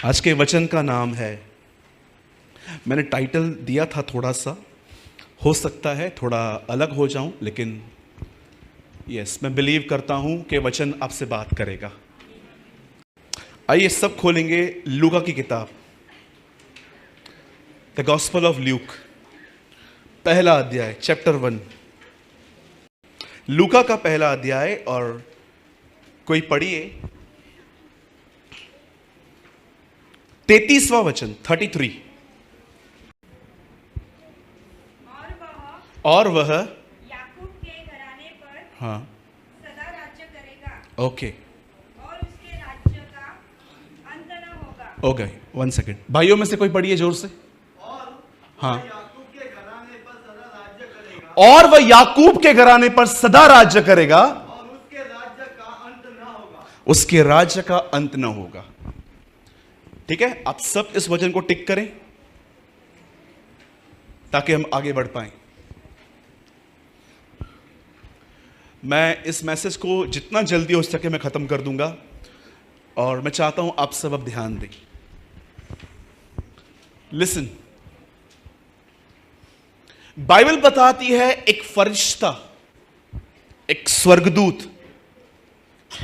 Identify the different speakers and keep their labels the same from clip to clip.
Speaker 1: आज के वचन का नाम है, मैंने टाइटल दिया था थोड़ा सा, हो सकता है थोड़ा अलग हो जाऊं, लेकिन यस, मैं बिलीव करता हूं कि वचन आपसे बात करेगा। आइए सब खोलेंगे लूका की किताब, द गॉस्पेल ऑफ ल्यूक, पहला अध्याय, चैप्टर 1। लूका का पहला अध्याय, और कोई पढ़िए 33वां वचन, 33। और वह
Speaker 2: याकूब के घराने पर
Speaker 1: हाँ
Speaker 2: सदा राज्य करेगा,
Speaker 1: ओके,
Speaker 2: और उसके राज्य का अंत न होगा।
Speaker 1: Okay, 1 second. भाइयों में से कोई पढ़िए जोर से। हाँ,
Speaker 3: याकूब के घराने पर सदा राज्य करेगा,
Speaker 1: और वह याकूब के घराने पर सदा राज्य करेगा,
Speaker 3: और उसके राज्य का अंत न होगा।
Speaker 1: उसके राज्य का अंत न होगा। ठीक है, आप सब इस वचन को टिक करें ताकि हम आगे बढ़ पाएं। मैं इस मैसेज को जितना जल्दी हो सके मैं खत्म कर दूंगा, और मैं चाहता हूं आप सब अब ध्यान दें। लिसन, बाइबल बताती है एक फरिश्ता, एक स्वर्गदूत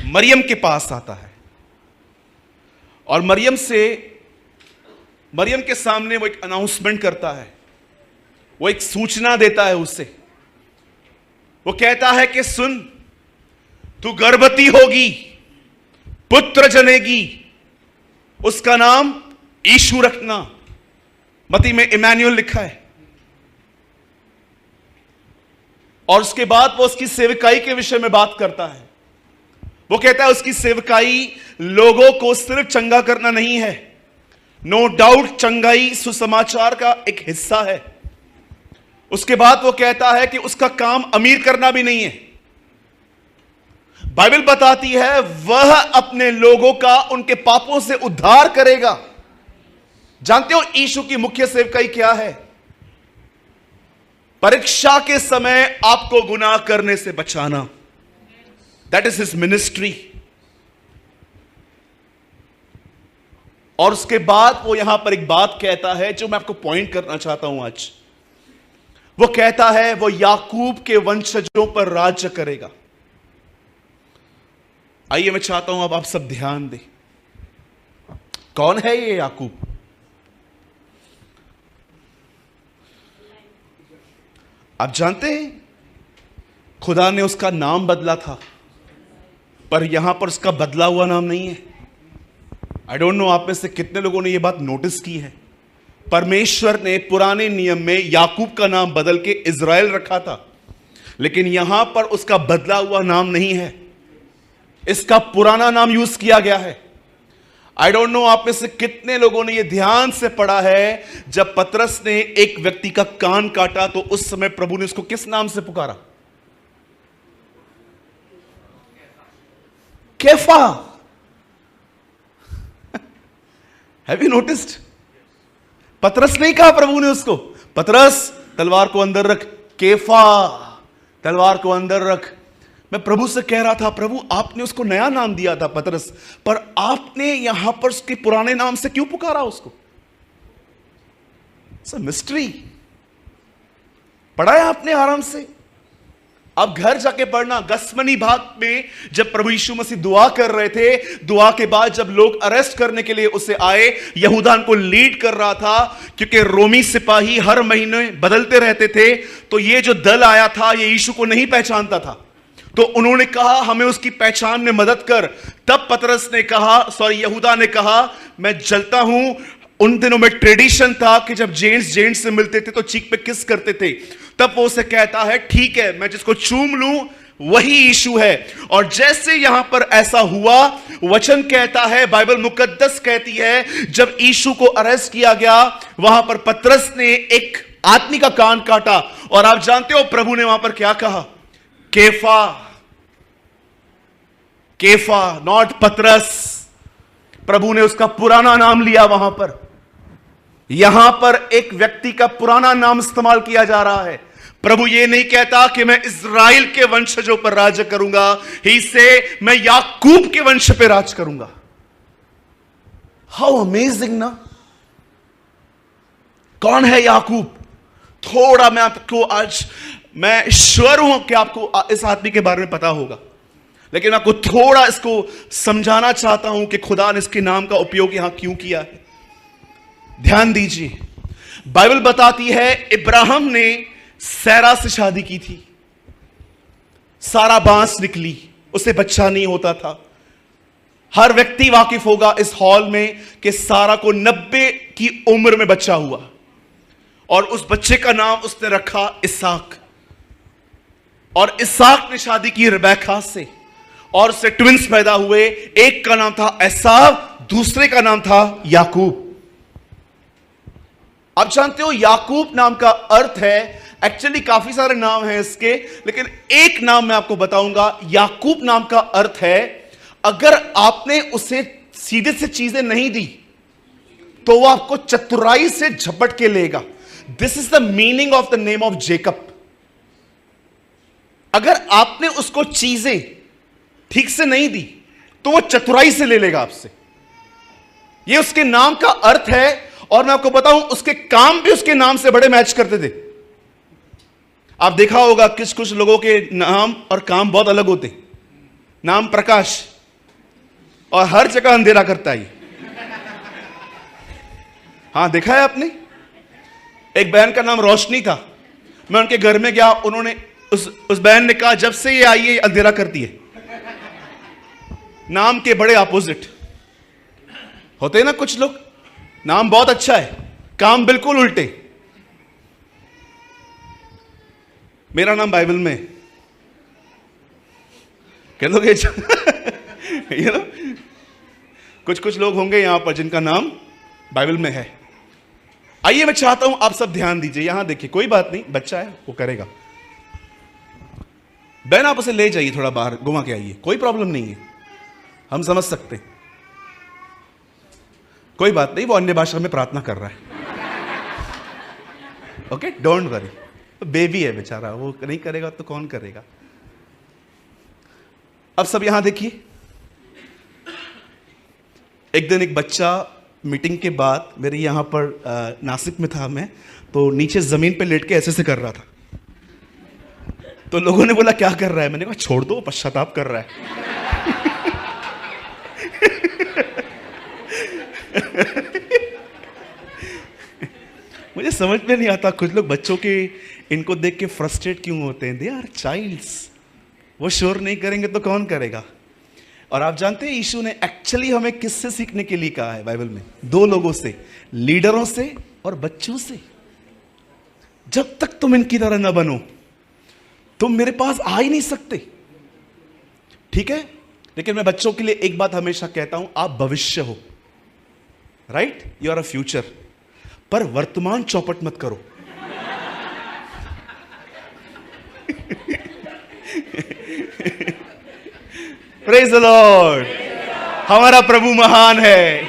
Speaker 1: मरियम के पास आता है, और मरियम के सामने वो एक अनाउंसमेंट करता है, वो एक सूचना देता है उससे। वो कहता है कि सुन, तू गर्भवती होगी, पुत्र जनेगी, उसका नाम यीशु रखना। मत्ती में इमैनुअल लिखा है। और उसके बाद वो उसकी सेवकाई के विषय में बात करता है। वो कहता है उसकी सेवकाई लोगों को सिर्फ चंगा करना नहीं है, नो डाउट चंगाई सुसमाचार का एक हिस्सा है। उसके बाद वो कहता है कि उसका काम अमीर करना भी नहीं है। बाइबल बताती है वह अपने लोगों का उनके पापों से उद्धार करेगा। जानते हो यीशु की मुख्य सेवकाई क्या है? परीक्षा के समय आपको गुनाह करने से बचाना। That is his ministry. और उसके बाद वो यहां पर एक बात कहता है जो मैं आपको पॉइंट करना चाहता हूं आज। वो कहता है वो याकूब के वंशजों पर राज्य करेगा। आइए मैं चाहता हूं अब आप सब ध्यान दें। कौन है ये याकूब? आप जानते हैं खुदा ने उसका नाम बदला था, पर यहां पर उसका बदला हुआ नाम नहीं है। आई डोंट नो आप में से कितने लोगों ने यह बात नोटिस की है। परमेश्वर ने पुराने नियम में याकूब का नाम बदल के इज़राइल रखा था, लेकिन यहां पर उसका बदला हुआ नाम नहीं है, इसका पुराना नाम यूज किया गया है। आई डोंट नो आप में से कितने लोगों ने यह ध्यान से पढ़ा है, जब पतरस ने एक व्यक्ति का कान काटा तो उस समय प्रभु ने उसको किस नाम से पुकारा? कैफा। Have you noticed? पतरस नहीं कहा प्रभु ने उसको, पतरस तलवार को अंदर रख, कैफा तलवार को अंदर रख। मैं प्रभु से कह रहा था, प्रभु आपने उसको नया नाम दिया था पतरस, पर आपने यहां पर उसके पुराने नाम से क्यों पुकारा उसको? मिस्ट्री। पढ़ा है आपने आराम से? अब घर जाके पढ़ना। गसमनी भाग में जब प्रभु यीशु मसीह दुआ कर रहे थे, दुआ के बाद जब लोग अरेस्ट करने के लिए उसे आए, यहूदा को लीड कर रहा था, क्योंकि रोमी सिपाही हर महीने बदलते रहते थे, तो ये जो दल आया था ये यीशु को नहीं पहचानता था। तो उन्होंने कहा हमें उसकी पहचान में मदद कर। तब पतरस ने कहा, यहूदा ने कहा, मैं जलता हूं। उन दिनों में ट्रेडिशन था कि जब जेंट्स से मिलते थे तो चीक पे किस करते थे। तब वो उसे कहता है ठीक है, मैं जिसको चूम लूं वही यीशु है। और जैसे यहां पर ऐसा हुआ, वचन कहता है, बाइबल मुकद्दस कहती है, जब यीशु को अरेस्ट किया गया वहां पर पतरस ने एक आदमी का कान काटा, और आप जानते हो प्रभु ने वहां पर क्या कहा? कैफा, कैफा, नॉट पतरस। प्रभु ने उसका पुराना नाम लिया वहां पर। यहां पर एक व्यक्ति का पुराना नाम इस्तेमाल किया जा रहा है। प्रभु ये नहीं कहता कि मैं इज़राइल के वंशजों पर राज्य करूंगा, ही से मैं याकूब के वंश पे राज करूंगा। हाउ अमेजिंग ना। कौन है याकूब? थोड़ा मैं आपको आज, मैं श्योर हूं कि आपको इस आदमी के बारे में पता होगा, लेकिन मैं आपको थोड़ा इसको समझाना चाहता हूं कि खुदा ने इसके नाम का उपयोग यहां क्यों किया है। ध्यान दीजिए, बाइबल बताती है इब्राहिम ने सैरा से शादी की थी। सारा बांस निकली, उसे बच्चा नहीं होता था। हर व्यक्ति वाकिफ होगा इस हॉल में कि सारा को 90 की उम्र में बच्चा हुआ, और उस बच्चे का नाम उसने रखा इसहाक। और इसहाक ने शादी की रिबेका से, और उससे ट्विंस पैदा हुए। एक का नाम था एसाव, दूसरे का नाम था याकूब। आप जानते हो याकूब नाम का अर्थ है, एक्चुअली काफी सारे नाम हैं इसके, लेकिन एक नाम मैं आपको बताऊंगा। याकूब नाम का अर्थ है, अगर आपने उसे सीधे से चीजें नहीं दी तो वो आपको चतुराई से झपट के लेगा। This is the meaning of the name of Jacob. अगर आपने उसको चीजें ठीक से नहीं दी तो वो चतुराई से ले लेगा आपसे। ये उसके नाम का अर्थ है। और मैं आपको बताऊं, उसके काम भी उसके नाम से बड़े मैच करते थे। आप देखा होगा कुछ लोगों के नाम और काम बहुत अलग होते हैं। नाम प्रकाश, और हर जगह अंधेरा करता है। हां, देखा है आपने? एक बहन का नाम रोशनी था। मैं उनके घर में गया, उन्होंने उस बहन ने कहा, जब से ये आई है अंधेरा करती है। नाम के बड़े अपोजिट होते हैं ना कुछ लोग। नाम बहुत अच्छा है, काम बिल्कुल उल्टे। मेरा नाम बाइबल में कह लोगे you know? कुछ लोग होंगे यहां पर जिनका नाम बाइबल में है। आइए, मैं चाहता हूं आप सब ध्यान दीजिए। यहां देखिए, कोई बात नहीं, बच्चा है वो करेगा। बहन, आप उसे ले जाइए, थोड़ा बाहर घुमा के आइए, कोई प्रॉब्लम नहीं है, हम समझ सकते हैं। कोई बात नहीं, वो अन्य भाषा में प्रार्थना कर रहा है। ओके, डोंट वरी, बेबी है बेचारा, वो नहीं करेगा तो कौन करेगा। अब सब यहां देखिए, एक दिन एक बच्चा मीटिंग के बाद, मेरे यहां पर नासिक में था मैं, तो नीचे जमीन पे लेट के ऐसे से कर रहा था। तो लोगों ने बोला क्या कर रहा है? मैंने कहा छोड़ दो, पश्चाताप कर रहा है। मुझे समझ में नहीं आता, कुछ लोग बच्चों के इनको देख के फ्रस्ट्रेट क्यों होते हैं। दे आर चाइल्ड्स, वो श्योर नहीं करेंगे तो कौन करेगा। और आप जानते हैं यीशु ने एक्चुअली हमें किससे सीखने के लिए कहा है बाइबल में? दो लोगों से, लीडरों से और बच्चों से। जब तक तुम इनकी तरह ना बनो तुम मेरे पास आ ही नहीं सकते, ठीक है? लेकिन मैं बच्चों के लिए एक बात हमेशा कहता हूं, आप भविष्य हो, right? You are a future, पर वर्तमान चौपट मत करो। प्रेज द लॉर्ड, हमारा प्रभु महान है।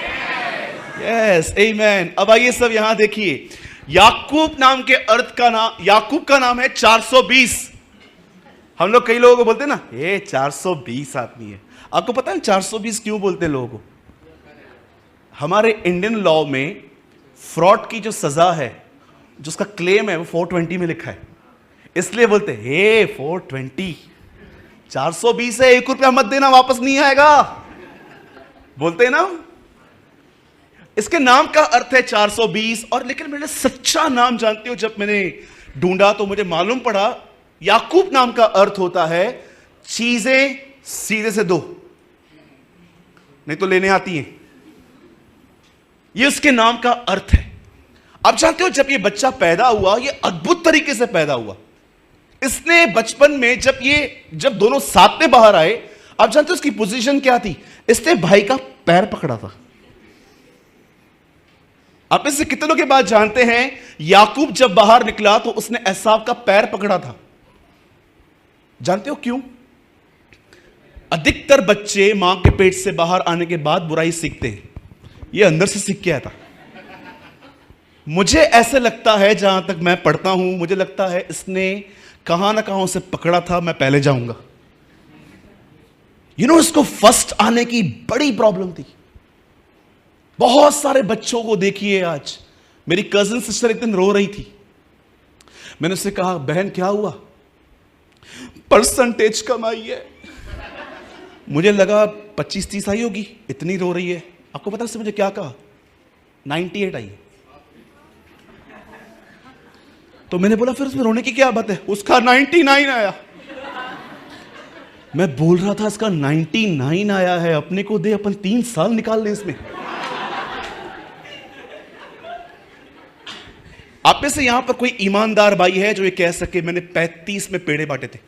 Speaker 1: यस, आमेन। अब आइए सब यहां देखिए, याकूब नाम के अर्थ का नाम, याकूब का नाम है 420। हम लोग कई लोगों को बोलते हैं ना, ये 420 आदमी है। आपको पता है 420 क्यों बोलते हैं लोगों को? हमारे इंडियन लॉ में फ्रॉड की जो सजा है, जो उसका क्लेम है, वो 420 में लिखा है, इसलिए बोलते हैं हे 420। 420 है, 1 रुपया मत देना, वापस नहीं आएगा, बोलते हैं ना। इसके नाम का अर्थ है 420। और लेकिन मैंने सच्चा नाम, जानते हो, जब मैंने ढूंढा तो मुझे मालूम पड़ा याकूब नाम का अर्थ होता है चीजें सीधे से दो, नहीं तो लेने आती हैं। ये उसके नाम का अर्थ है। आप जानते हो, जब ये बच्चा पैदा हुआ, ये अद्भुत तरीके से पैदा हुआ। इसने बचपन में जब दोनों साथ में बाहर आए, आप जानते हो उसकी पोजीशन क्या थी? इसने भाई का पैर पकड़ा था। आप इससे कितने लोग के बाद जानते हैं याकूब जब बाहर निकला तो उसने एसाव का पैर पकड़ा था। जानते हो क्यों? अधिकतर बच्चे मां के पेट से बाहर आने के बाद बुराई सीखते हैं, ये अंदर से सीख के आया था। मुझे ऐसे लगता है, जहां तक मैं पढ़ता हूं, मुझे लगता है इसने कहां ना कहां से पकड़ा था, मैं पहले जाऊंगा। इसको फर्स्ट आने की बड़ी प्रॉब्लम थी। बहुत सारे बच्चों को देखिए आज। मेरी कजिन सिस्टर एक दिन रो रही थी। मैंने उससे कहा, बहन क्या हुआ? परसेंटेज कम आई है। मुझे लगा 25-30 आई होगी, इतनी रो रही है। आपको पता उससे मुझे क्या कहा? 98 आई। तो मैंने बोला फिर उसमें रोने की क्या बात है? उसका 99 आया। मैं बोल रहा था इसका 99 आया है, अपने को दे, अपन 3 साल निकाल ले इसमें। आप में से यहां पर कोई ईमानदार भाई है जो ये कह सके मैंने 35 में पेड़े बांटे थे?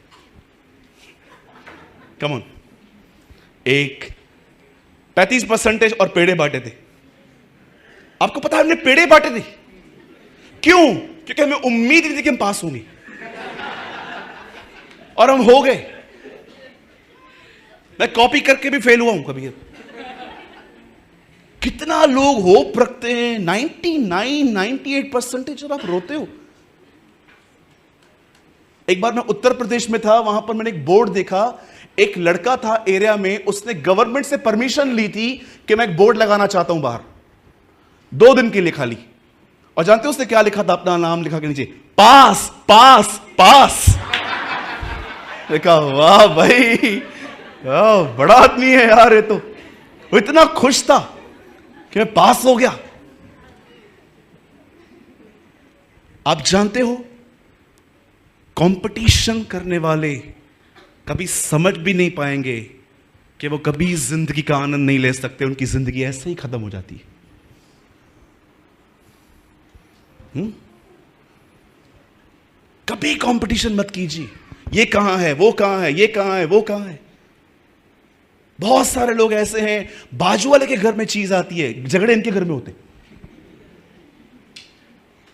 Speaker 1: Come on. एक 35% और पेड़े बांटे थे। आपको पता है हमने पेड़े बांटे थे क्यों? क्योंकि हमें उम्मीद नहीं थी कि हम पास होंगे, और हम हो गए। मैं कॉपी करके भी फेल हुआ हूं कभी। कितना लोग होप रखते हैं 99-98% और आप रोते हो। एक बार मैं उत्तर प्रदेश में था, वहां पर मैंने एक बोर्ड देखा। एक लड़का था एरिया में, उसने गवर्नमेंट से परमिशन ली थी कि मैं एक बोर्ड लगाना चाहता हूं बाहर, 2 दिन के लिए खाली। और जानते हो उसने क्या लिखा था? अपना नाम लिखा के नीचे, पास पास पास। देखा, वाह भाई, बड़ा आदमी है यार ये तो। वो इतना खुश था कि मैं पास हो गया। आप जानते हो कंपटीशन करने वाले कभी समझ भी नहीं पाएंगे कि वो कभी जिंदगी का आनंद नहीं ले सकते। उनकी जिंदगी ऐसे ही खत्म हो जाती है। कभी कंपटीशन मत कीजिए। ये कहां है, वो कहां है, ये कहां है, वो कहां है। बहुत सारे लोग ऐसे हैं, बाजू वाले के घर में चीज आती है, झगड़े इनके घर में होते।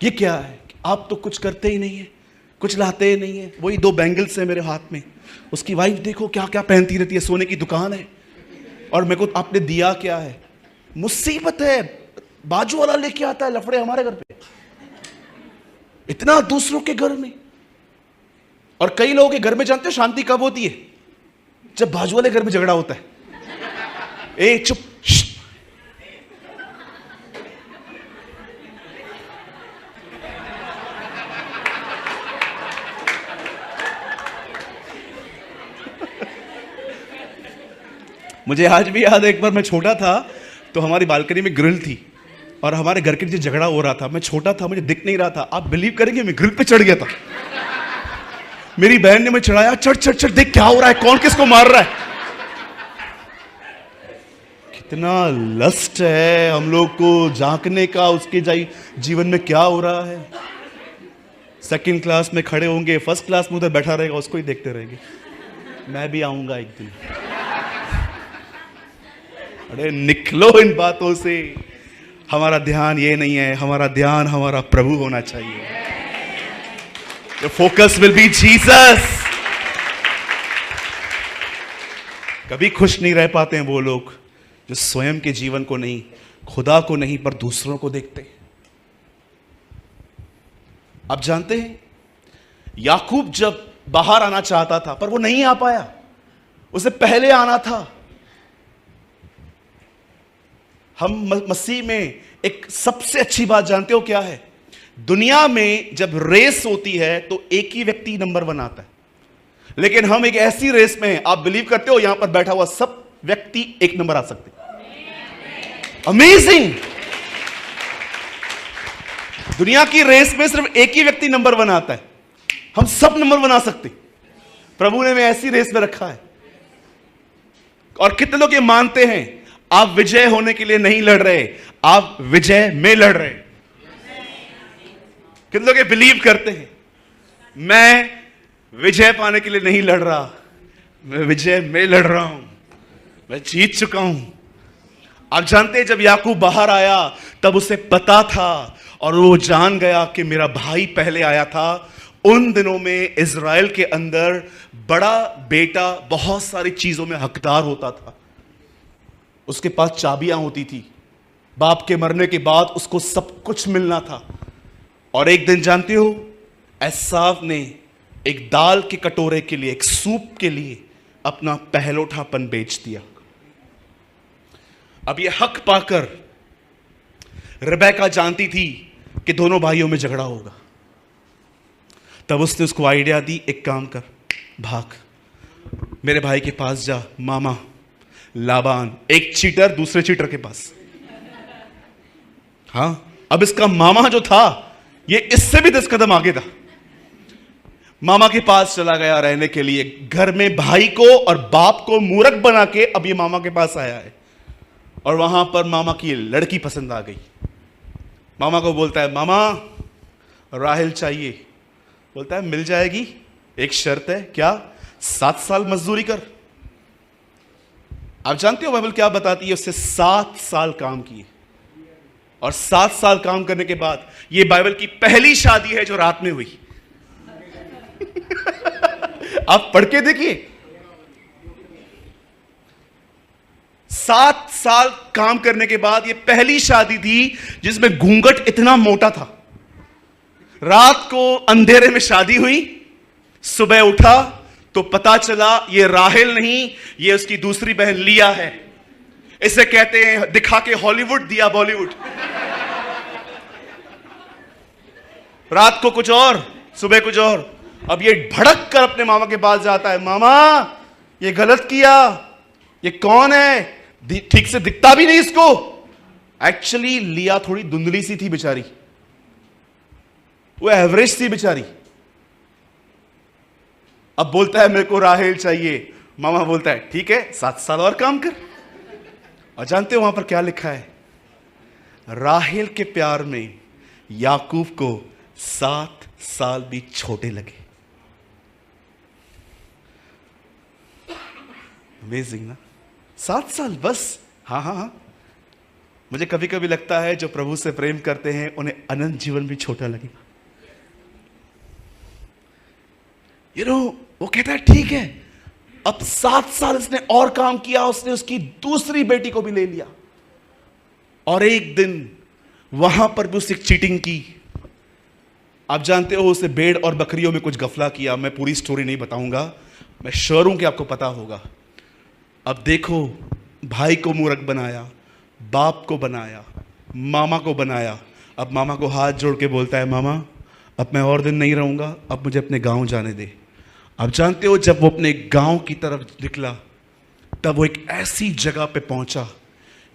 Speaker 1: ये क्या है? आप तो कुछ करते ही नहीं है, कुछ लाते ही नहीं है। वही 2 बैंगल्स है मेरे हाथ में, उसकी वाइफ देखो क्या क्या पहनती रहती है, सोने की दुकान है, और मेरे को आपने दिया क्या है? मुसीबत है। बाजू वाला लेके आता है लफड़े हमारे घर पे, इतना दूसरों के घर में। और कई लोगों के घर में जानते हो शांति कब होती है? जब बाजू वाले घर में झगड़ा होता है। ए चुप, मुझे आज भी याद है, एक बार मैं छोटा था तो हमारी बालकनी में ग्रिल थी और हमारे घर के नीचे झगड़ा हो रहा था। मैं छोटा था, मुझे दिख नहीं रहा था। आप बिलीव करेंगे, मैं ग्रिल पे चढ़ गया था। मेरी बहन ने मुझे चढ़ाया, चढ़ चढ़ चढ़, देख क्या हो रहा है, कौन किसको मार रहा है। कितना लस्ट है हम लोग को झांकने का उसके जीवन में क्या हो रहा है। सेकंड क्लास में खड़े होंगे, फर्स्ट क्लास में उधर बैठा रहेगा, उसको ही देखते रहेंगे। मैं भी आऊंगा एक दिन। अरे निकलो इन बातों से। हमारा ध्यान ये नहीं है, हमारा ध्यान हमारा प्रभु होना चाहिए। The focus will be Jesus। कभी खुश नहीं रह पाते हैं वो लोग जो स्वयं के जीवन को नहीं, खुदा को नहीं, पर दूसरों को देखते हैं। आप जानते हैं याकूब जब बाहर आना चाहता था पर वो नहीं आ पाया, उसे पहले आना था। हम मसीह में एक सबसे अच्छी बात जानते हो क्या है? दुनिया में जब रेस होती है तो एक ही व्यक्ति नंबर 1 आता है, लेकिन हम एक ऐसी रेस में हैं, आप बिलीव करते हो यहां पर बैठा हुआ सब व्यक्ति 1 नंबर आ सकते। अमेजिंग। दुनिया की रेस में सिर्फ एक ही व्यक्ति नंबर 1 आता है, हम सब नंबर 1 आ सकते। प्रभु ने हमें ऐसी रेस में रखा है। और कितने लोग ये मानते हैं आप विजय होने के लिए नहीं लड़ रहे, आप विजय में लड़ रहे। कितने लोग ये बिलीव करते हैं मैं विजय पाने के लिए नहीं लड़ रहा, मैं विजय में लड़ रहा हूं, मैं जीत चुका हूं। आप जानते हैं जब याकूब बाहर आया तब उसे पता था और वो जान गया कि मेरा भाई पहले आया था। उन दिनों में इज़राइल के अंदर बड़ा बेटा बहुत सारी चीजों में हकदार होता था। उसके पास चाबियां होती थी, बाप के मरने के बाद उसको सब कुछ मिलना था। और एक दिन जानते हो एसाव ने एक दाल के कटोरे के लिए, एक सूप के लिए अपना पहलौठापन बेच दिया। अब यह हक पाकर रेबेका जानती थी कि दोनों भाइयों में झगड़ा होगा। तब उसने उसको आइडिया दी, एक काम कर, भाग मेरे भाई के पास जा, मामा लाबान, एक चीटर दूसरे चीटर के पास। हाँ, अब इसका मामा जो था ये इससे भी 10 कदम आगे था। मामा के पास चला गया रहने के लिए, घर में भाई को और बाप को मूर्ख बना के अब ये मामा के पास आया है। और वहां पर मामा की लड़की पसंद आ गई। मामा को बोलता है, मामा राहेल चाहिए। बोलता है मिल जाएगी, एक शर्त है। क्या? 7 साल मजदूरी कर। आप जानते हो बाइबल क्या बताती है? उससे 7 साल काम किए और 7 साल काम करने के बाद ये बाइबल की पहली शादी है जो रात में हुई। आप पढ़ के देखिए, 7 साल काम करने के बाद ये पहली शादी थी जिसमें घूंघट इतना मोटा था। रात को अंधेरे में शादी हुई, सुबह उठा तो पता चला ये राहेल नहीं, ये उसकी दूसरी बहन लिया है। इसे कहते हैं दिखा के हॉलीवुड दिया बॉलीवुड। रात को कुछ और, सुबह कुछ और। अब ये भड़क कर अपने मामा के पास जाता है, मामा ये गलत किया, ये कौन है, ठीक से दिखता भी नहीं इसको। एक्चुअली लिया थोड़ी धुंधली सी थी बेचारी, वो एवरेज सी बेचारी। अब बोलता है मेरे को राहेल चाहिए। मामा बोलता है ठीक है, 7 साल और काम कर। और जानते हो वहां पर क्या लिखा है? राहेल के प्यार में याकूब को 7 साल भी छोटे लगे। अमेजिंग ना, 7 साल बस। हाँ हाँ हाँ, मुझे कभी कभी लगता है जो प्रभु से प्रेम करते हैं उन्हें अनंत जीवन भी छोटा लगेगा। वो कहता है ठीक है। अब 7 साल इसने और काम किया, उसने उसकी दूसरी बेटी को भी ले लिया। और एक दिन वहां पर भी उसने चीटिंग की। आप जानते हो उसे भेड़ और बकरियों में कुछ गफला किया। मैं पूरी स्टोरी नहीं बताऊंगा, मैं श्योर हूं कि आपको पता होगा। अब देखो, भाई को मूर्ख बनाया, बाप को बनाया, मामा को बनाया। अब मामा को हाथ जोड़ के बोलता है, मामा अब मैं और दिन नहीं रहूंगा, अब मुझे अपने गांव जाने दे। अब जानते हो जब वो अपने गांव की तरफ निकला तब वो एक ऐसी जगह पे पहुंचा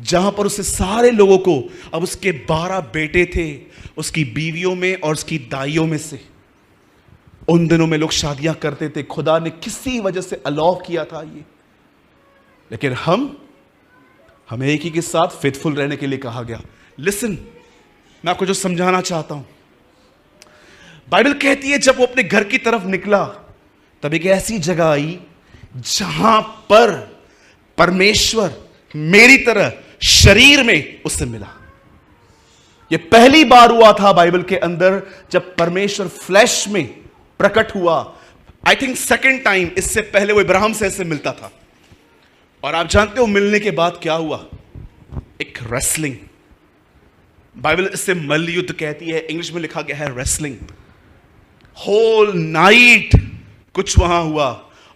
Speaker 1: जहां पर उससे सारे लोगों को, अब उसके 12 बेटे थे, उसकी बीवियों में और उसकी दाइयों में से। उन दिनों में लोग शादियां करते थे, खुदा ने किसी वजह से अलाउ किया था ये। लेकिन हमें एक ही के साथ फेथफुल रहने के लिए कहा गया। लिसन, मैं आपको जो समझाना चाहता हूं, बाइबल कहती है जब वो अपने घर की तरफ निकला तब एक ऐसी जगह आई जहां पर परमेश्वर मेरी तरह शरीर में उससे मिला। यह पहली बार हुआ था बाइबल के अंदर जब परमेश्वर फ्लैश में प्रकट हुआ। आई थिंक सेकंड टाइम, इससे पहले वो इब्राहिम से ऐसे मिलता था। और आप जानते हो मिलने के बाद क्या हुआ? एक रेसलिंग। बाइबल इससे मल्ल युद्ध कहती है, इंग्लिश में लिखा गया है रेसलिंग। होल नाइट कुछ वहां हुआ।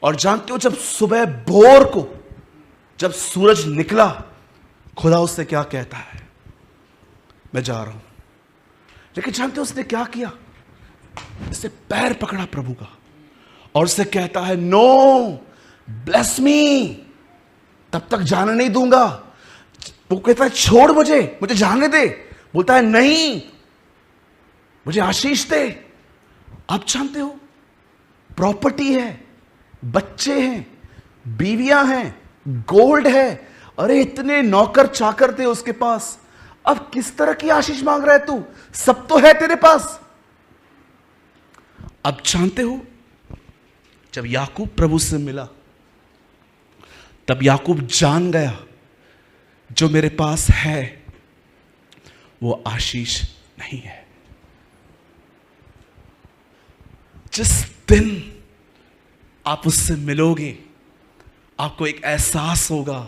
Speaker 1: और जानते हो जब सुबह भोर को जब सूरज निकला, खुदा उससे क्या कहता है? मैं जा रहा हूं। लेकिन जानते हो उसने क्या किया? इससे पैर पकड़ा प्रभु का और उससे कहता है, नो ब्लेस मी, तब तक जाने नहीं दूंगा। वो कहता है छोड़ मुझे जाने दे। बोलता है नहीं, मुझे आशीष दे। आप जानते हो प्रॉपर्टी है, बच्चे हैं, बीवियां हैं, गोल्ड है, अरे इतने नौकर चाकर थे उसके पास। अब किस तरह की आशीष मांग रहा है तू? सब तो है तेरे पास। अब जानते हो जब याकूब प्रभु से मिला तब याकूब जान गया जो मेरे पास है वो आशीष नहीं है। जिस दिन आप उससे मिलोगे आपको एक एहसास होगा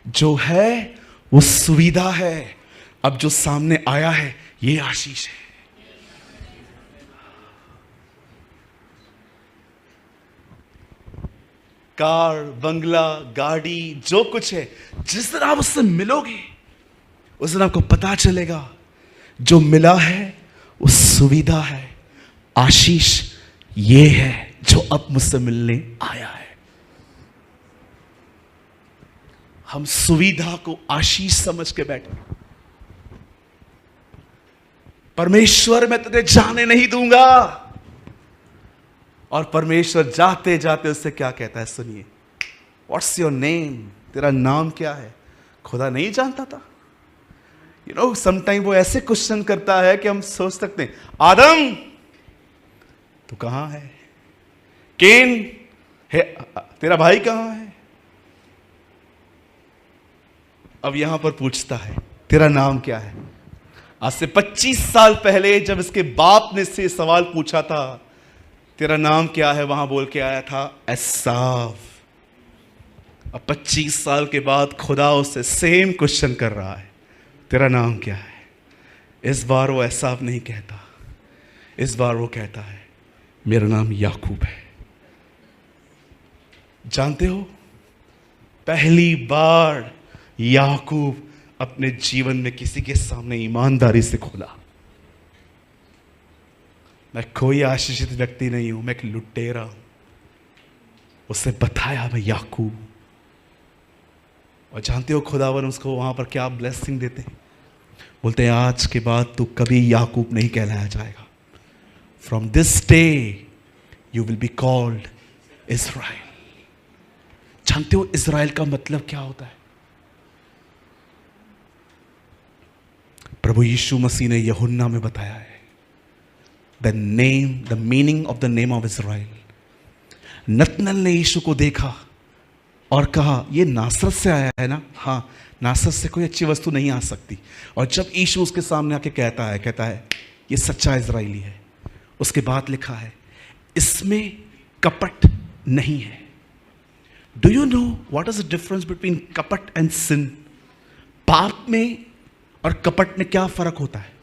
Speaker 1: जो है वो सुविधा है, अब जो सामने आया है ये आशीष है। कार, बंगला, गाड़ी, जो कुछ है, जिस दिन आप उससे मिलोगे उस दिन आपको पता चलेगा जो मिला है वो सुविधा है, आशीष ये है जो अब मुझसे मिलने आया है। हम सुविधा को आशीष समझ के बैठे। परमेश्वर मैं तुझे जाने नहीं दूंगा, और परमेश्वर जाते जाते उससे क्या कहता है, सुनिए, व्हाट्स योर नेम, तेरा नाम क्या है। खुदा नहीं जानता था। यू नो समटाइम वो ऐसे क्वेश्चन करता है कि हम सोच सकते हैं, आदम तू कहां है, केन है, तेरा भाई कहां है। अब यहां पर पूछता है तेरा नाम क्या है। आज से 25 साल पहले जब इसके बाप ने से सवाल पूछा था, तेरा नाम क्या है, वहां बोल के आया था एसाव। अब 25 साल के बाद खुदा उससे सेम क्वेश्चन कर रहा है, तेरा नाम क्या है। इस बार वो एसाव नहीं कहता, इस बार वो कहता है मेरा नाम याकूब है। जानते हो, पहली बार याकूब अपने जीवन में किसी के सामने ईमानदारी से खोला, मैं कोई आशीषित व्यक्ति नहीं हूं, मैं एक लुटेरा हूं। उसने बताया मैं याकूब। और जानते हो खुदावन उसको वहां पर क्या ब्लेसिंग देते हैं, बोलते हैं आज के बाद तू कभी याकूब नहीं कहलाया जाएगा, from this day you will be called Israel. जानते हो इज़राइल का मतलब क्या होता है। प्रभु यीशु मसीह ने यूहन्ना में बताया है, the meaning of the name of Israel. नतनएल ने यीशु को देखा और कहा ये नासरत से आया है ना। हाँ, नासरत से कोई अच्छी वस्तु नहीं आ सकती। और जब यीशु उसके सामने आके कहता है ये सच्चा इज़राइली है, उसके बाद लिखा है इसमें कपट नहीं है। Do you know what is the difference between कपट एंड सिन। पाप में और कपट में क्या फर्क होता है।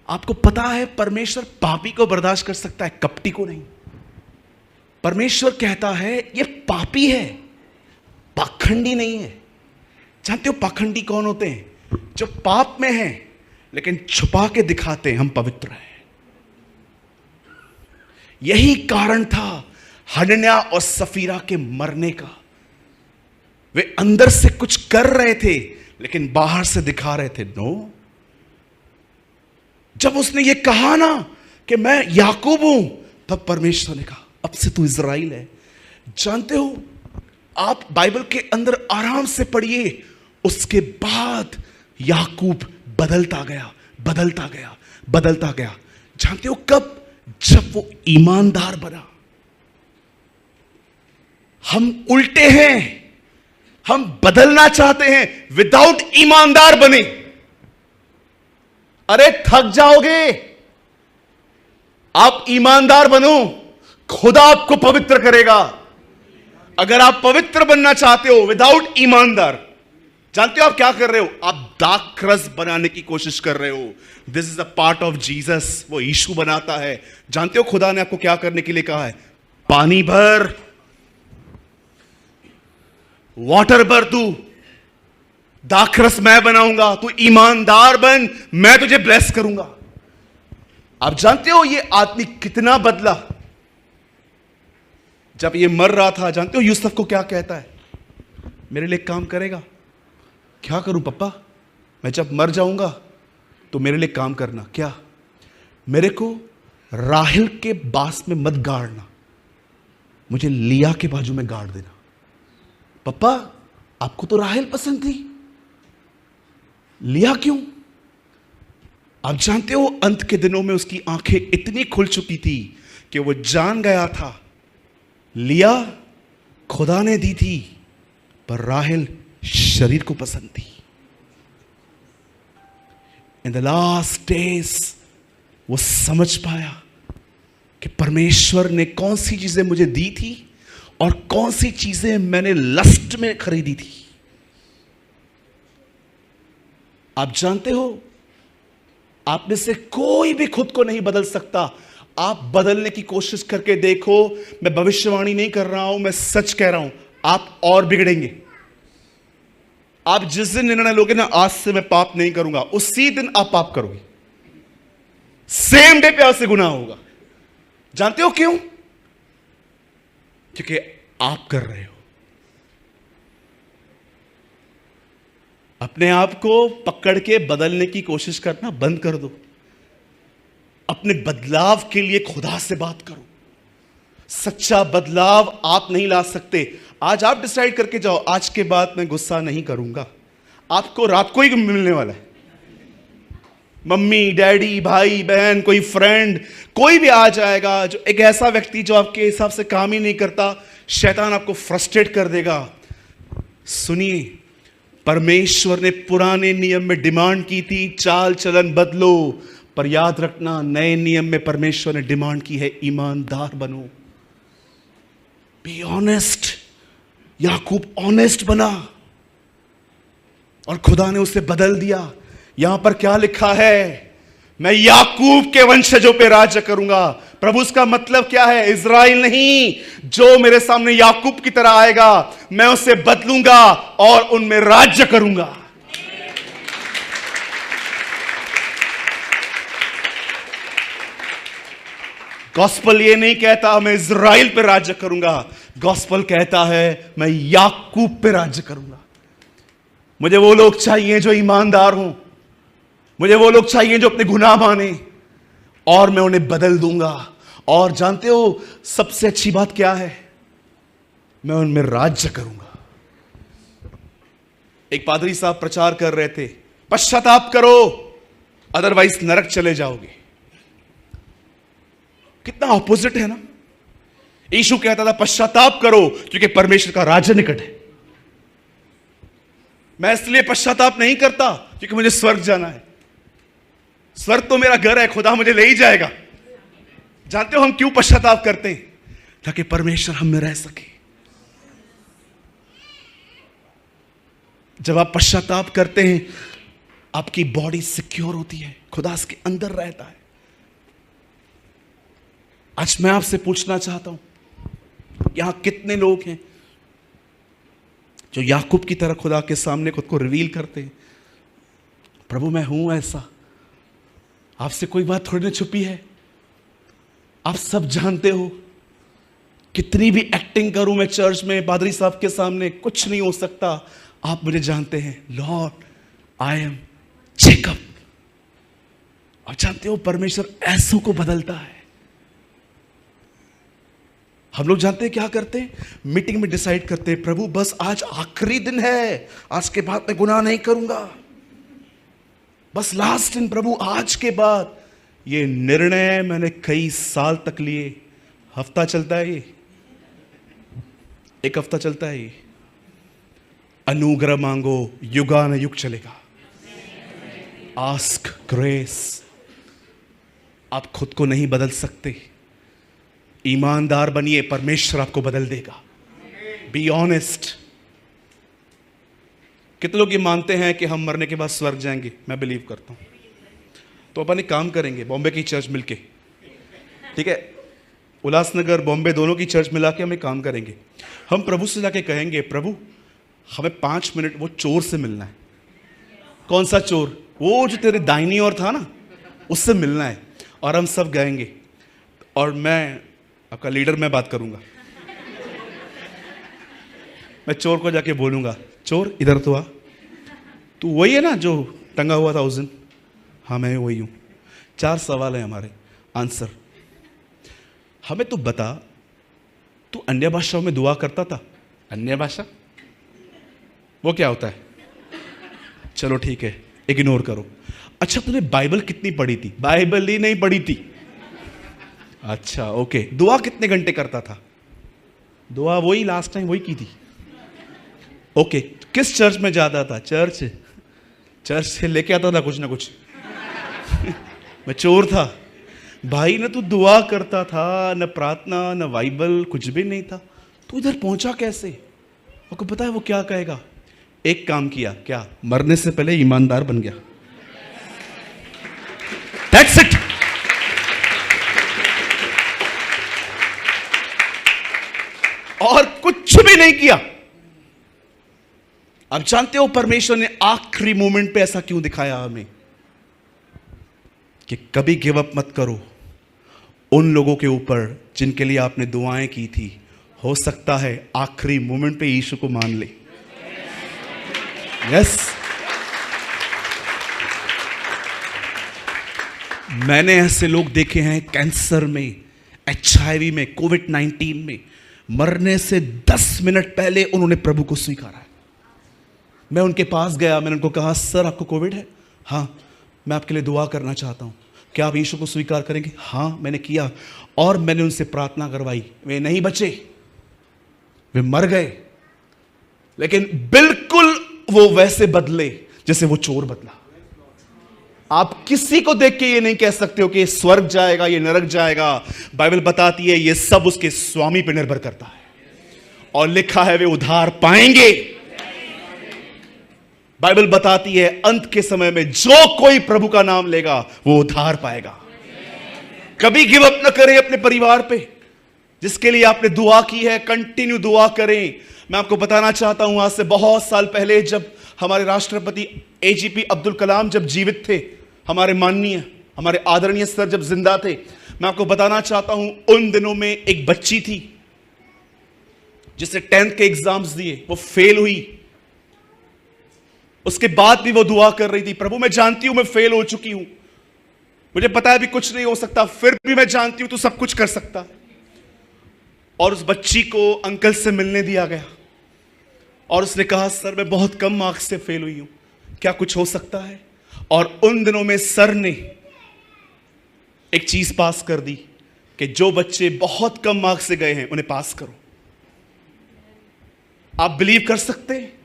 Speaker 1: आपको पता है परमेश्वर पापी को बर्दाश्त कर सकता है, कपटी को नहीं। परमेश्वर कहता है ये पापी है, पाखंडी नहीं है। जानते हो पाखंडी कौन होते हैं, जो पाप में हैं लेकिन छुपा के दिखाते हैं हम पवित्र हैं। यही कारण था हनन्याह और सफीरा के मरने का। वे अंदर से कुछ कर रहे थे लेकिन बाहर से दिखा रहे थे नो। जब उसने ये कहा ना कि मैं याकूब हूं, तब परमेश्वर ने कहा अब से तू इज़राइल है। जानते हो, आप बाइबल के अंदर आराम से पढ़िए, उसके बाद याकूब बदलता गया, बदलता गया, बदलता गया। जानते हो कब, जब वो ईमानदार बना। हम उल्टे हैं, हम बदलना चाहते हैं विदाउट ईमानदार बने। अरे थक जाओगे, आप ईमानदार बनो, खुदा आपको पवित्र करेगा। अगर आप पवित्र बनना चाहते हो विदाउट ईमानदार, जानते हो आप क्या कर रहे हो, आप दाखरस बनाने की कोशिश कर रहे हो। This is a part of Jesus, वो यीशु बनाता है। जानते हो खुदा ने आपको क्या करने के लिए कहा है, पानी भर, वाटर भर, तू दाखरस मैं बनाऊंगा, तू ईमानदार बन, मैं तुझे ब्लेस करूंगा। आप जानते हो ये आदमी कितना बदला। जब ये मर रहा था, जानते हो यूसुफ को क्या कहता है, मेरे लिए काम करेगा। क्या करूं पप्पा, मैं जब मर जाऊंगा तो मेरे लिए काम करना। क्या, मेरे को राहिल के बास में मत गाड़ना, मुझे लिया के बाजू में गाड़ देना। पप्पा आपको तो राहिल पसंद थी, लिया क्यों। आप जानते हो अंत के दिनों में उसकी आंखें इतनी खुल चुकी थी कि वो जान गया था लिया खुदा ने दी थी, पर राहिल शरीर को पसंद थी। इन द लास्ट डेज वो समझ पाया कि परमेश्वर ने कौन सी चीजें मुझे दी थी और कौन सी चीजें मैंने लस्ट में खरीदी थी। आप जानते हो, आप में से कोई भी खुद को नहीं बदल सकता। आप बदलने की कोशिश करके देखो। मैं भविष्यवाणी नहीं कर रहा हूं, मैं सच कह रहा हूं, आप और बिगड़ेंगे। आप जिस दिन निर्णय लोगे ना, आज से मैं पाप नहीं करूंगा, उसी दिन आप पाप करोगे। सेम डे पे आपसे गुनाह होगा। जानते हो क्यों? क्योंकि आप कर रहे हो। अपने आप को पकड़ के बदलने की कोशिश करना बंद कर दो। अपने बदलाव के लिए खुदा से बात करो। सच्चा बदलाव आप नहीं ला सकते। आज आप डिसाइड करके जाओ, आज के बाद मैं गुस्सा नहीं करूंगा। आपको रात को ही मिलने वाला है। मम्मी, डैडी, भाई, बहन, कोई फ्रेंड, कोई भी आ जाएगा, जो एक ऐसा व्यक्ति जो आपके हिसाब से काम ही नहीं करता। शैतान आपको फ्रस्ट्रेट कर देगा। सुनिए, परमेश्वर ने पुराने नियम में डिमांड की थी, चाल चलन बदलो, पर याद रखना, नए नियम में परमेश्वर ने डिमांड की है, ईमानदार बनो। Be honest. याकूब ऑनेस्ट बना और खुदा ने उसे बदल दिया। यहां पर क्या लिखा है? मैं याकूब के वंशजों पे राज्य करूंगा। प्रभु, उसका मतलब क्या है? इज़राइल नहीं, जो मेरे सामने याकूब की तरह आएगा, मैं उसे बदलूंगा और उनमें राज्य करूंगा। गॉस्पल ये नहीं कहता मैं इज़राइल पे राज्य करूंगा। गॉस्पल कहता है मैं याकूब पे राज्य करूंगा। मुझे वो लोग चाहिए जो ईमानदार हों। मुझे वो लोग चाहिए जो अपने गुनाह माने, और मैं उन्हें बदल दूंगा। और जानते हो सबसे अच्छी बात क्या है? मैं उनमें राज्य करूंगा। एक पादरी साहब प्रचार कर रहे थे, पश्चाताप करो अदरवाइज नरक चले जाओगे। कितना ऑपोजिट है ना। यीशु कहता था पश्चाताप करो क्योंकि परमेश्वर का राज्य निकट है। मैं इसलिए पश्चाताप नहीं करता क्योंकि मुझे स्वर्ग जाना है। स्वर्ग तो मेरा घर है, खुदा मुझे ले ही जाएगा। जानते हो हम क्यों पश्चाताप करते हैं? ताकि परमेश्वर हम में रह सके। जब आप पश्चाताप करते हैं, आपकी बॉडी सिक्योर होती है, खुदा उसके अंदर रहता है। आज मैं आपसे पूछना चाहता हूं, यहां कितने लोग हैं जो याकूब की तरह खुदा के सामने खुद को रिवील करते हैं? प्रभु, मैं हूं ऐसा। आपसे कोई बात थोड़ी ना छुपी है। आप सब जानते हो। कितनी भी एक्टिंग करूं मैं चर्च में, पादरी साहब के सामने, कुछ नहीं हो सकता। आप मुझे जानते हैं। Lord, I am Jacob. और जानते हो परमेश्वर ऐसों को बदलता है। हम लोग जानते हैं क्या करते हैं? मीटिंग में डिसाइड करते हैं, प्रभु बस आज आखिरी दिन है, आज के बाद मैं गुनाह नहीं करूंगा। बस लास्ट दिन प्रभु, आज के बाद। ये निर्णय मैंने कई साल तक लिए। हफ्ता चलता है ये, एक हफ्ता चलता है ये। अनुग्रह मांगो, युगानुयुग चलेगा। Ask grace. आप खुद को नहीं बदल सकते। ईमानदार बनिए, परमेश्वर आपको बदल देगा। Be honest. कितने लोग ये मानते हैं कि हम मरने के बाद स्वर्ग जाएंगे? मैं बिलीव करता हूं। तो अपन एक काम करेंगे, बॉम्बे की चर्च मिलके, ठीक है, उल्लासनगर बॉम्बे दोनों की चर्च मिला के हम एक काम करेंगे। हम प्रभु से जाके कहेंगे, प्रभु हमें 5 मिनट वो चोर से मिलना है। कौन सा चोर? वो जो तेरे दाहिनी ओर था ना, उससे मिलना है। और हम सब गाएंगे और मैं आपका लीडर, मैं बात करूंगा। मैं चोर को जाके बोलूंगा, चोर इधर तो आ, तू वही है ना जो टंगा हुआ था उस दिन? हाँ मैं वही हूं। 4 सवाल है हमारे, आंसर। हमें तू बता, तू अन्य भाषाओं में दुआ करता था? अन्य भाषा वो क्या होता है? चलो ठीक है, इग्नोर करो। अच्छा तूने बाइबल कितनी पढ़ी थी? बाइबल ही नहीं पढ़ी थी। अच्छा ओके। दुआ कितने घंटे करता था? दुआ वही लास्ट टाइम वही की थी। ओके। किस चर्च में जाता था? चर्च से लेके आता था कुछ ना कुछ। मैं चोर था भाई। ना तू दुआ करता था, न प्रार्थना, न बाइबल, कुछ भी नहीं था। तू इधर पहुंचा कैसे? आपको पता है वो क्या कहेगा? एक काम किया, क्या? मरने से पहले ईमानदार बन गया। That's it. और कुछ भी नहीं किया, आप जानते हो परमेश्वर ने आखिरी मोमेंट पे ऐसा क्यों दिखाया हमें कि कभी गिव अप मत करो उन लोगों के ऊपर जिनके लिए आपने दुआएं की थी। हो सकता है आखिरी मोमेंट पे यीशु को मान ले। यस, मैंने ऐसे लोग देखे हैं कैंसर में, HIV में, कोविड-19 में मरने से 10 मिनट पहले उन्होंने प्रभु को स्वीकारा है। मैं उनके पास गया, मैंने उनको कहा सर आपको कोविड है? हाँ, मैं आपके लिए दुआ करना चाहता हूँ, क्या आप यीशु को स्वीकार करेंगे? हाँ, मैंने किया और मैंने उनसे प्रार्थना करवाई। वे नहीं बचे, वे मर गए, लेकिन बिल्कुल वो वैसे बदले जैसे वो चोर बदला। आप किसी को देख के ये नहीं कह सकते हो कि ये स्वर्ग जाएगा, ये नरक जाएगा। बाइबल बताती है ये सब उसके स्वामी पर निर्भर करता है, और लिखा है वे उद्धार पाएंगे। बाइबल बताती है अंत के समय में जो कोई प्रभु का नाम लेगा वो उद्धार पाएगा। कभी गिव अप न करें अपने परिवार पे, जिसके लिए आपने दुआ की है कंटिन्यू दुआ करें। मैं आपको बताना चाहता हूं, आज से बहुत साल पहले जब हमारे राष्ट्रपति AGP अब्दुल कलाम जब जीवित थे, हमारे माननीय, हमारे आदरणीय सर जब जिंदा थे, मैं आपको बताना चाहता हूं उन दिनों में एक बच्ची थी जिसने 10th के एग्जाम्स दिए, वो फेल हुई। उसके बाद भी वो दुआ कर रही थी, प्रभु मैं जानती हूं मैं फेल हो चुकी हूं, मुझे पता है अभी कुछ नहीं हो सकता, फिर भी मैं जानती हूं तू सब कुछ कर सकता है। और उस बच्ची को अंकल से मिलने दिया गया और उसने कहा सर मैं बहुत कम मार्क्स से फेल हुई हूं, क्या कुछ हो सकता है? और उन दिनों में सर ने एक चीज पास कर दी कि जो बच्चे बहुत कम मार्क्स से गए हैं उन्हें पास करो। आप बिलीव कर सकते हैं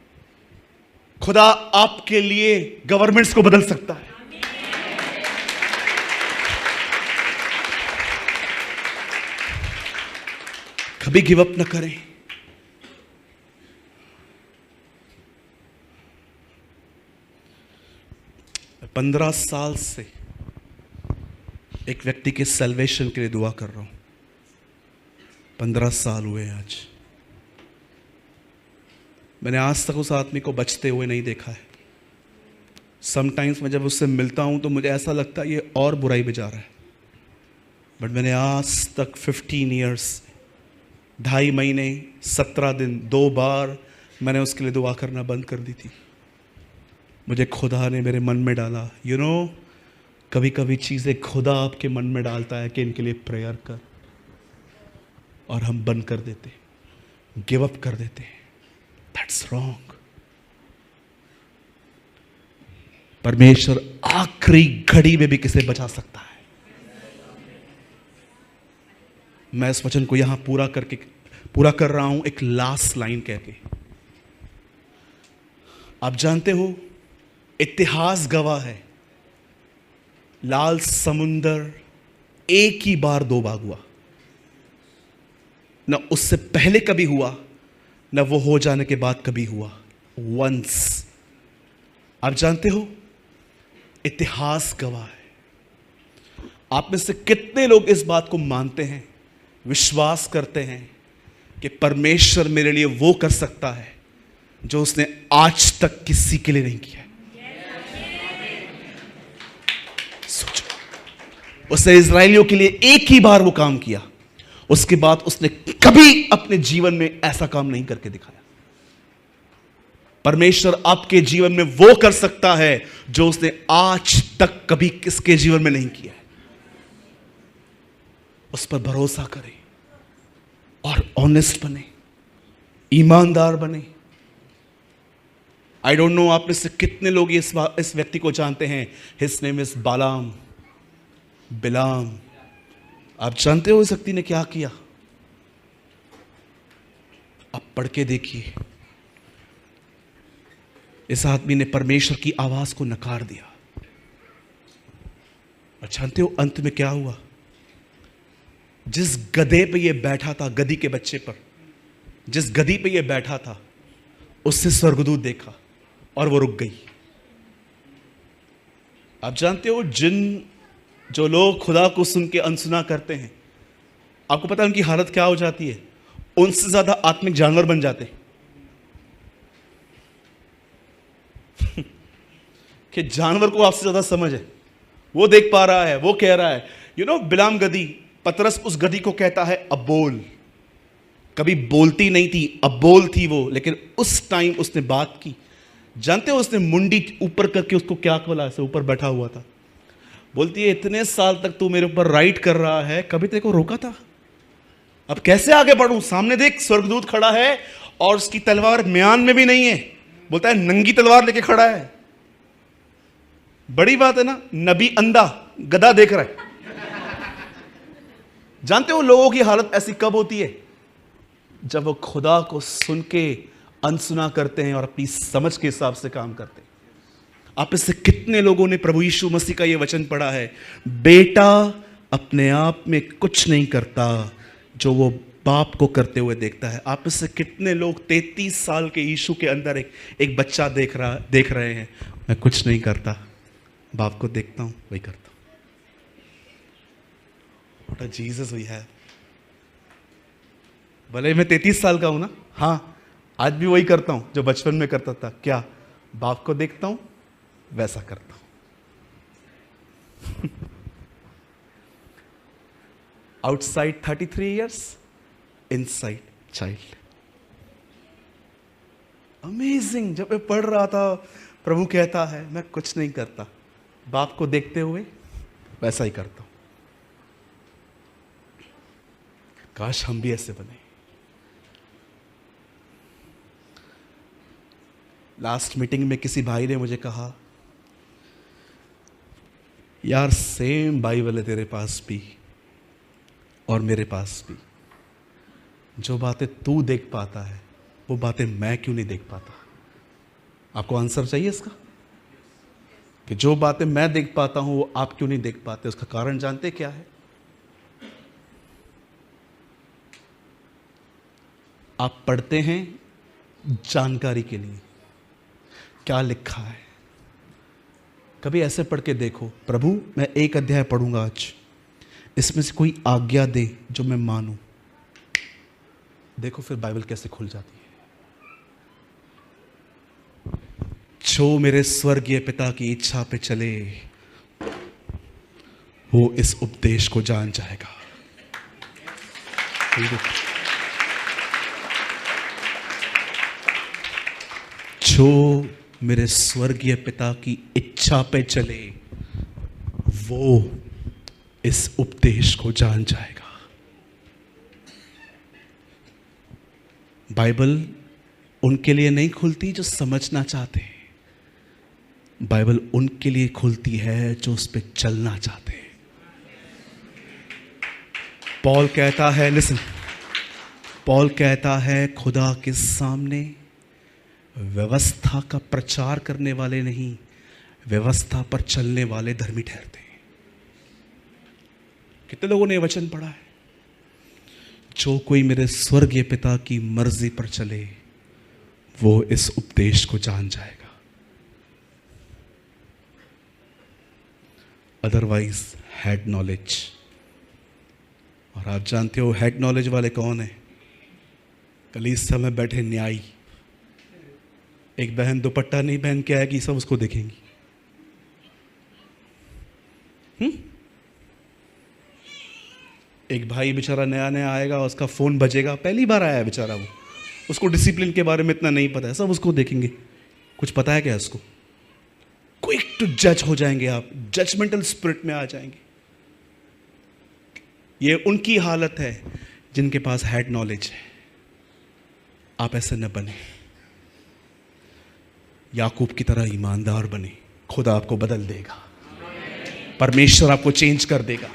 Speaker 1: खुदा आपके लिए गवर्नमेंट्स को बदल सकता है। कभी गिव अप न करें। मैं 15 साल से एक व्यक्ति के सैल्वेशन के लिए दुआ कर रहा हूं। 15 साल हुए आज, मैंने आज तक उस आदमी को बचते हुए नहीं देखा है। समटाइम्स मैं जब उससे मिलता हूं तो मुझे ऐसा लगता है ये और बुराई में जा रहा है, बट मैंने आज तक 15 ईयर्स, 2.5 महीने, 17 दिन, 2 बार मैंने उसके लिए दुआ करना बंद कर दी थी। मुझे खुदा ने मेरे मन में डाला, यू नो कभी कभी चीज़ें खुदा आपके मन में डालता है कि इनके लिए प्रेयर कर, और हम बंद कर देते, गिव अप कर देते। That's wrong. परमेश्वर आखिरी घड़ी में भी किसे बचा सकता है। मैं इस वचन को यहां पूरा कर रहा हूं एक लास्ट लाइन कह के। आप जानते हो इतिहास गवाह है, लाल समुंदर एक ही बार 2 बार हुआ, ना उससे पहले कभी हुआ, ना वो हो जाने के बाद कभी हुआ। वंस। आप जानते हो इतिहास गवाह है। आप में से कितने लोग इस बात को मानते हैं, विश्वास करते हैं कि परमेश्वर मेरे लिए वो कर सकता है जो उसने आज तक किसी के लिए नहीं किया? सोचो, उसने इजराइलियों के लिए एक ही बार वो काम किया, उसके बाद उसने कभी अपने जीवन में ऐसा काम नहीं करके दिखाया। परमेश्वर आपके जीवन में वो कर सकता है जो उसने आज तक कभी किसके जीवन में नहीं किया है। उस पर भरोसा करें और ऑनेस्ट बने, ईमानदार बने। आई डोंट नो आप में से कितने लोग इस व्यक्ति को जानते हैं। हिज नेम इज बिलाम। आप जानते हो इस व्यक्ति ने क्या किया? आप पढ़ के देखिए। इस आदमी ने परमेश्वर की आवाज को नकार दिया। और जानते हो अंत में क्या हुआ? जिस गधे पे ये बैठा था, गधी के बच्चे पर जिस गधी पे ये बैठा था, उससे स्वर्गदूत देखा और वो रुक गई। आप जानते हो जो लोग खुदा को सुन के अनसुना करते हैं, आपको पता है उनकी हालत क्या हो जाती है? उनसे ज्यादा आत्मिक जानवर बन जाते हैं। कि जानवर को आपसे ज्यादा समझ है, वो देख पा रहा है, वो कह रहा है। बिलाम गधी, पतरस उस गधी को कहता है अबोल। कभी बोलती नहीं थी, अबोल थी वो, लेकिन उस टाइम उसने बात की। जानते हो उसने मुंडी ऊपर करके उसको क्या बोला, ऐसे ऊपर बैठा हुआ था। बोलती है इतने साल तक तू मेरे ऊपर राइड कर रहा है, कभी तेरे को रोका था? अब कैसे आगे बढ़ूं? सामने देख स्वर्गदूत खड़ा है और उसकी तलवार म्यान में भी नहीं है। बोलता है नंगी तलवार लेके खड़ा है। बड़ी बात है ना, नबी अंधा, गधा देख रहा है। जानते हो लोगों की हालत ऐसी कब होती है? जब वो खुदा को सुन के अनसुना करते हैं और अपनी समझ के हिसाब से काम करते हैं। आप इससे कितने लोगों ने प्रभु यीशु मसीह का यह वचन पढ़ा है, बेटा अपने आप में कुछ नहीं करता जो वो बाप को करते हुए देखता है। आप इससे कितने लोग 33 साल के यीशु के अंदर एक बच्चा देख रहे हैं, मैं कुछ नहीं करता, बाप को देखता हूं, वही करता हूं। What a Jesus we have। भले मैं 33 साल का हूं ना, हाँ आज भी वही करता हूं जो बचपन में करता था। क्या? बाप को देखता हूं, वैसा करता हूं। Outside 33 years, inside child. Amazing. जब मैं पढ़ रहा था, प्रभु कहता है मैं कुछ नहीं करता, बाप को देखते हुए वैसा ही करता हूं। काश हम भी ऐसे बने। लास्ट मीटिंग में किसी भाई ने मुझे कहा, यार सेम बाइबल है तेरे पास भी और मेरे पास भी, जो बातें तू देख पाता है वो बातें मैं क्यों नहीं देख पाता? आपको आंसर चाहिए इसका, कि जो बातें मैं देख पाता हूं वो आप क्यों नहीं देख पाते? उसका कारण जानते क्या है? आप पढ़ते हैं जानकारी के लिए, क्या लिखा है। कभी ऐसे पढ़ के देखो, प्रभु मैं एक अध्याय पढ़ूंगा आज, इसमें से कोई आज्ञा दे जो मैं मानूं। देखो फिर बाइबल कैसे खुल जाती है। जो मेरे स्वर्गीय पिता की इच्छा पे चले वो इस उपदेश को जान जाएगा। जो मेरे स्वर्गीय पिता की इच्छा पे चले वो इस उपदेश को जान जाएगा। बाइबल उनके लिए नहीं खुलती जो समझना चाहते हैं, बाइबल उनके लिए खुलती है जो उस पर चलना चाहते हैं। पॉल कहता है, लिसन, पॉल कहता है खुदा के सामने व्यवस्था का प्रचार करने वाले नहीं, व्यवस्था पर चलने वाले धर्मी ठहरते हैं। कितने लोगों ने वचन पढ़ा है? जो कोई मेरे स्वर्गीय पिता की मर्जी पर चले वो इस उपदेश को जान जाएगा। Otherwise head knowledge. और आप जानते हो हेड नॉलेज वाले कौन है? कलीसिया में बैठे न्यायी। एक बहन दुपट्टा नहीं पहन के आएगी, सब उसको देखेंगी। एक भाई बेचारा नया नया आएगा, उसका फोन बजेगा, पहली बार आया है बेचारा, वो उसको डिसिप्लिन के बारे में इतना नहीं पता है, सब उसको देखेंगे। कुछ पता है क्या उसको? क्विक टू जज हो जाएंगे आप, जजमेंटल स्पिरिट में आ जाएंगे। ये उनकी हालत है जिनके पास हेड नॉलेज है। आप ऐसे न बने, याकूब की तरह ईमानदार बने। खुदा आपको बदल देगा, परमेश्वर आपको चेंज कर देगा।